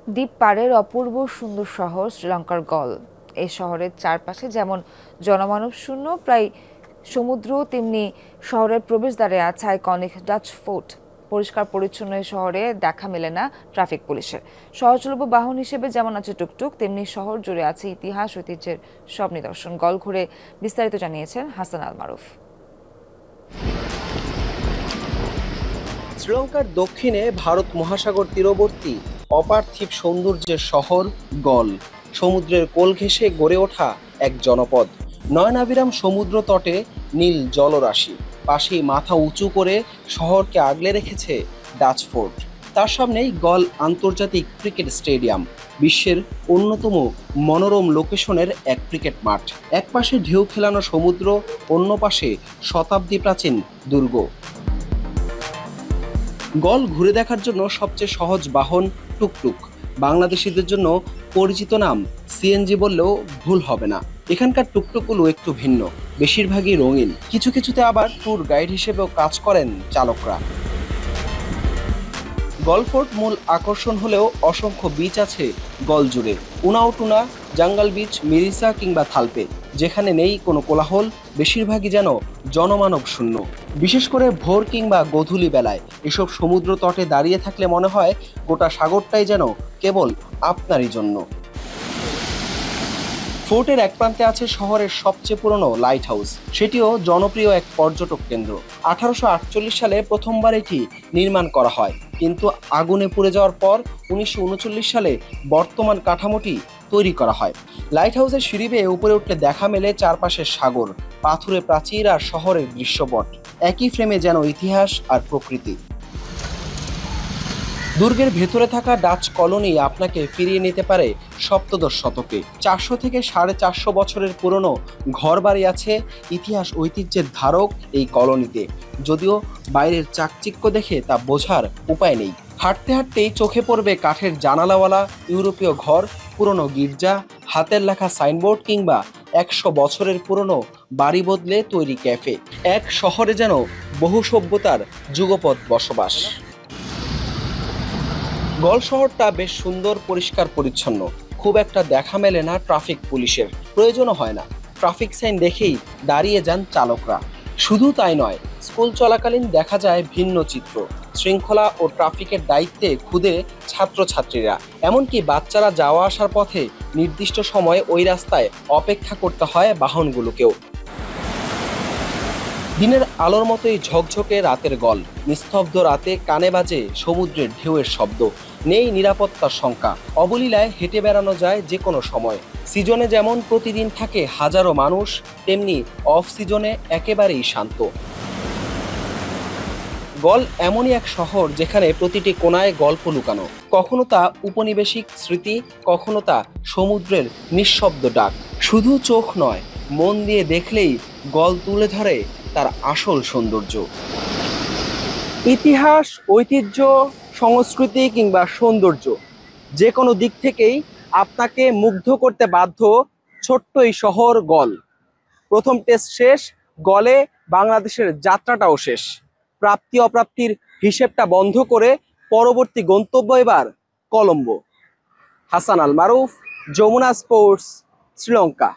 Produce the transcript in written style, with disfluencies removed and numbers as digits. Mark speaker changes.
Speaker 1: দ্বীপ পাড়ের অপূর্ব সুন্দর শহর শ্রীলঙ্কার গল। এই শহরের চারপাশে যেমন জনমানব শূন্য প্রায় সমুদ্র, তেমনি শহরের প্রবেশদ্বারে আছে আইকনিক ডাচ ফোর্ট। পরিষ্কার পরিচ্ছন্ন এই শহরে দেখা মেলে না ট্রাফিক পুলিশের। সহজলভ্য বাহন হিসেবে যেমন আছে টুকটুক, তেমনি শহর জুড়ে আছে ইতিহাস ঐতিহ্যের সব নিদর্শন। গল ঘুরে বিস্তারিত জানিয়েছেন হাসান আল মারুফ।
Speaker 2: শ্রীলঙ্কার দক্ষিণে ভারত মহাসাগর তীরবর্তী অপার্থিব সৌন্দর্যের শহর গল। সমুদ্রের কোল ঘেঁষে গড়ে ওঠা এক জনপদ। নয়নাভিরাম সমুদ্র তটে নীল জলরাশি, পাশেই মাথা উঁচু করে শহরকে আগলে রেখেছে ডাচ ফোর্ট। তার সামনেই গল আন্তর্জাতিক ক্রিকেট স্টেডিয়াম, বিশ্বের অন্যতম মনোরম লোকেশনের এক ক্রিকেট মাঠ। এক পাশে ঢেউ খেলানো সমুদ্র, অন্য পাশে শতাব্দী প্রাচীন দুর্গ। গল ঘুরে দেখার জন্য সবচেয়ে সহজ বাহন টুকটুক। বাংলাদেশিদের জন্য পরিচিত নাম সিএনজি বললেও ভুল হবে না। এখানকার টুকটুকগুলো একটু ভিন্ন, বেশিরভাগই রঙিন। কিছু কিছুতে আবার ট্যুর গাইড হিসেবেও কাজ করেন চালকরা। গলফোর্ট মূল আকর্ষণ হলেও অসংখ্য বিচ আছে গল জুড়ে। উনাউটুনা, জাঙ্গাল বিচ, মিরিসা কিংবা থালপে, যেখানে নেই কোনো কোলাহল, বেশিরভাগই যেন জনমানব শূন্য। বিশেষ করে ভোর কিংবা গোধূলি বেলায় এসব সমুদ্র তটে দাঁড়িয়ে থাকলে মনে হয় গোটা সাগরটাই যেন কেবল আপনারই জন্য। ফোর্টের এক প্রান্তে আছে শহরের সবচেয়ে পুরনো লাইট হাউস, সেটিও জনপ্রিয় এক পর্যটক কেন্দ্র। 1848 সালে প্রথমবার এটি নির্মাণ করা হয়, কিন্তু আগুনে পুড়ে যাওয়ার পর 1939 সালে বর্তমান কাঠামোটি তৈরি করা হয়। লাইট হাউসের সিঁড়ি বেয়ে উপরে উঠলে দেখা মেলে চারপাশের সাগর, পাথুরে প্রাচীর আর শহরের দৃশ্যপট, একই ফ্রেমে যেন ইতিহাস আর প্রকৃতি। দুর্গের ভেতরে থাকা ডাচ কলোনি আপনাকে ফিরিয়ে নিতে পারে সপ্তদশ শতকে। 400 থেকে 450 বছরের পুরনো ঘরবাড়ি আছে, ইতিহাস ঐতিহ্যের ধারক এই কলোনিতে। যদিও বাইরের চাকচিক্য দেখে তা বোঝার উপায় নেই। হাঁটতে হাঁটতেই চোখে পড়বে কাঠের জানালাওয়ালা ইউরোপীয় ঘর, পুরনো গির্জা, হাতের লেখা সাইনবোর্ড কিংবা 100 বছরের পুরনো বাড়ি বদলে তৈরি ক্যাফে। এক শহরে যেন বহু সভ্যতার যুগপৎ বসবাস। গল শহরটা বেশ সুন্দর, পরিষ্কার পরিচ্ছন্ন। খুব একটা দেখা মেলে না ট্রাফিক পুলিশের, প্রয়োজনও হয় না। ট্রাফিক সাইন দেখেই দাঁড়িয়ে যান চালকরা। শুধু তাই নয়, স্কুল চলাকালীন দেখা যায় ভিন্ন চিত্র। শৃঙ্খলা ও ট্রাফিকের দায়িত্বে খুদে ছাত্রছাত্রীরা, এমনকি বাচ্চারা যাওয়া আসার পথে নির্দিষ্ট সময়ে ওই রাস্তায় অপেক্ষা করতে হয় বাহনগুলোকেও। দিনের আলোর মতোই ঝকঝকে রাতের গল। নিস্তব্ধ রাতে কানে বাজে সমুদ্রের ঢেউয়ের শব্দ, নেই নিরাপত্তার শঙ্কা। অবলীলায় হেঁটে বেড়ানো যায় যে কোনো সময়। সিজনে যেমন প্রতিদিন থাকে হাজারো মানুষ, তেমনি অফ সিজনে একেবারেই শান্ত। গল এমনই এক শহর যেখানে প্রতিটি কোণায় গল্প লুকানো। কখনো তা উপনিবেশিক স্মৃতি, কখনো তা সমুদ্রের নিঃশব্দ ডাক। শুধু চোখ নয়, মন দিয়ে দেখলেই গল তুলে ধরে তার আসল সৌন্দর্য। ইতিহাস, ঐতিহ্য, সংস্কৃতি কিংবা সৌন্দর্য, যে কোনো দিক থেকেই আপনাকে মুগ্ধ করতে বাধ্য ছোট্ট এই শহর গল। প্রথম টেস্ট শেষ, গলে বাংলাদেশের যাত্রাটাও শেষ। প্রাপ্তি অপ্রাপ্তির হিসেবটা বন্ধ করে পরবর্তী গন্তব্য এবার কলম্বো। হাসান আল মারুফ, যমুনা স্পোর্টস, শ্রীলঙ্কা।